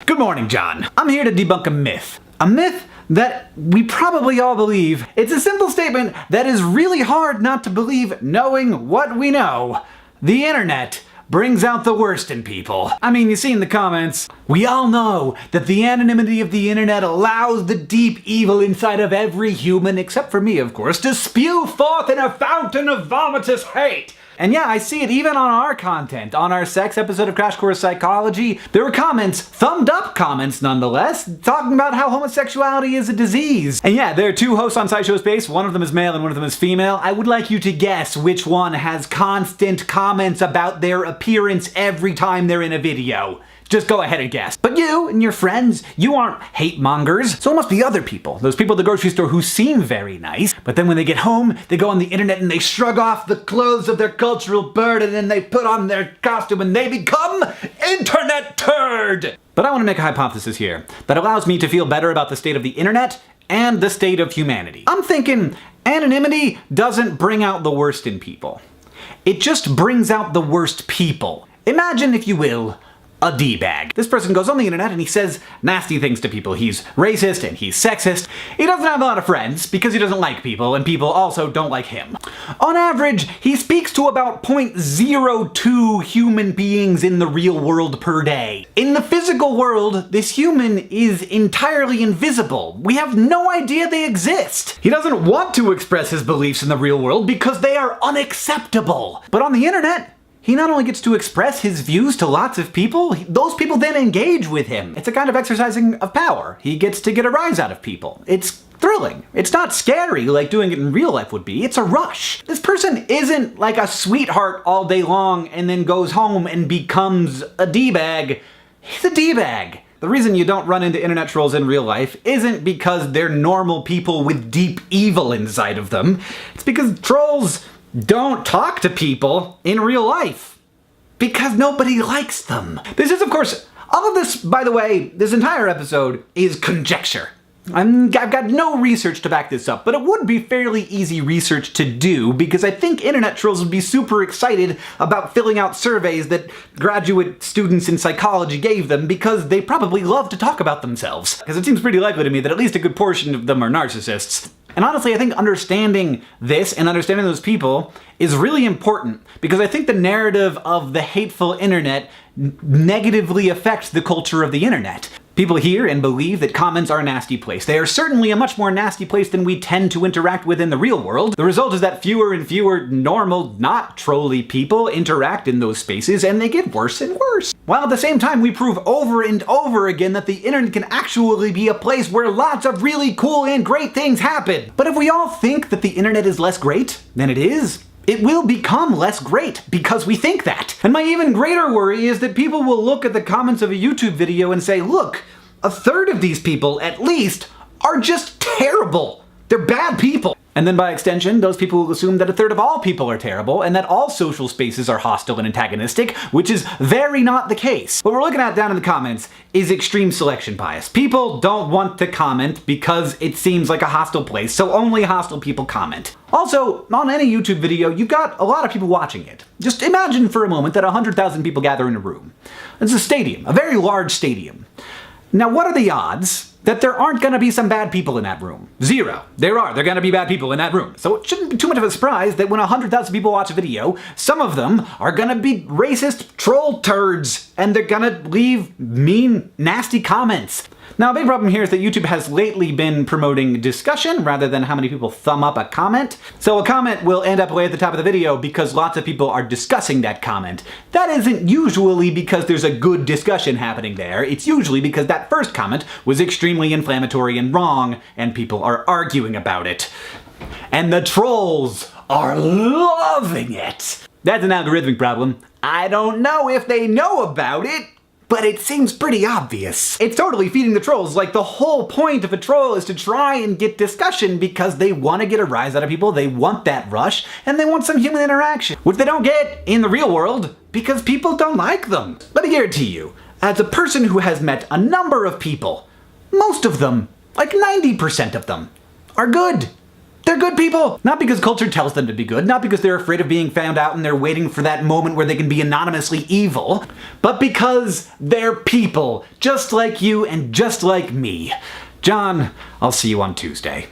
Good morning, John. I'm here to debunk a myth. A myth that we probably all believe. It's a simple statement that is really hard not to believe knowing what we know. The internet brings out the worst in people. I mean, you see in the comments, we all know that the anonymity of the internet allows the deep evil inside of every human, except for me, of course, to spew forth in a fountain of vomitous hate. And yeah, I see it even on our content. On our sex episode of Crash Course Psychology, there were comments, thumbed up comments nonetheless, talking about how homosexuality is a disease. And yeah, there are two hosts on SciShow Space, one of them is male and one of them is female. I would like you to guess which one has constant comments about their appearance every time they're in a video. Just go ahead and guess. But you and your friends, you aren't hate mongers. So it must be other people. Those people at the grocery store who seem very nice, but then when they get home, they go on the internet and they shrug off the clothes of their cultural burden and they put on their costume and they become Internet Turd! But I want to make a hypothesis here that allows me to feel better about the state of the internet and the state of humanity. I'm thinking anonymity doesn't bring out the worst in people. It just brings out the worst people. Imagine, if you will, a D-bag. This person goes on the internet and he says nasty things to people. He's racist and he's sexist. He doesn't have a lot of friends because he doesn't like people, and people also don't like him. On average, he speaks to about 0.02 human beings in the real world per day. In the physical world, this human is entirely invisible. We have no idea they exist. He doesn't want to express his beliefs in the real world because they are unacceptable. But on the internet, he not only gets to express his views to lots of people, those people then engage with him. It's a kind of exercising of power. He gets to get a rise out of people. It's thrilling. It's not scary like doing it in real life would be. It's a rush. This person isn't like a sweetheart all day long and then goes home and becomes a D-bag. He's a D-bag. The reason you don't run into internet trolls in real life isn't because they're normal people with deep evil inside of them. It's because trolls don't talk to people in real life because nobody likes them. This is, of course, all of this, by the way, this entire episode is conjecture. I've got no research to back this up, but it would be fairly easy research to do because I think internet trolls would be super excited about filling out surveys that graduate students in psychology gave them because they probably love to talk about themselves. Because it seems pretty likely to me that at least a good portion of them are narcissists. And honestly, I think understanding this and understanding those people is really important because I think the narrative of the hateful internet negatively affects the culture of the internet. People hear and believe that comments are a nasty place. They are certainly a much more nasty place than we tend to interact with in the real world. The result is that fewer and fewer normal, not trolly people interact in those spaces, and they get worse and worse. While at the same time, we prove over and over again that the internet can actually be a place where lots of really cool and great things happen. But if we all think that the internet is less great than it is, it will become less great because we think that. And my even greater worry is that people will look at the comments of a YouTube video and say, look, a third of these people, at least, are just terrible. They're bad people. And then by extension, those people will assume that a third of all people are terrible and that all social spaces are hostile and antagonistic, which is very not the case. What we're looking at down in the comments is extreme selection bias. People don't want to comment because it seems like a hostile place, so only hostile people comment. Also, on any YouTube video, you've got a lot of people watching it. Just imagine for a moment that 100,000 people gather in a room. It's a stadium, a very large stadium. Now, what are the odds that there aren't gonna be some bad people in that room? Zero. They're gonna be bad people in that room. So it shouldn't be too much of a surprise that when 100,000 people watch a video, some of them are gonna be racist troll turds, and they're gonna leave mean, nasty comments. Now, a big problem here is that YouTube has lately been promoting discussion rather than how many people thumb up a comment. So a comment will end up way at the top of the video because lots of people are discussing that comment. That isn't usually because there's a good discussion happening there. It's usually because that first comment was extremely inflammatory and wrong, and people are arguing about it. And the trolls are loving it. That's an algorithmic problem. I don't know if they know about it, but it seems pretty obvious. It's totally feeding the trolls. Like, the whole point of a troll is to try and get discussion because they want to get a rise out of people, they want that rush, and they want some human interaction, which they don't get in the real world because people don't like them. Let me guarantee you, as a person who has met a number of people, most of them, like 90% of them, are good. They're good people! Not because culture tells them to be good, not because they're afraid of being found out and they're waiting for that moment where they can be anonymously evil, but because they're people, just like you and just like me. John, I'll see you on Tuesday.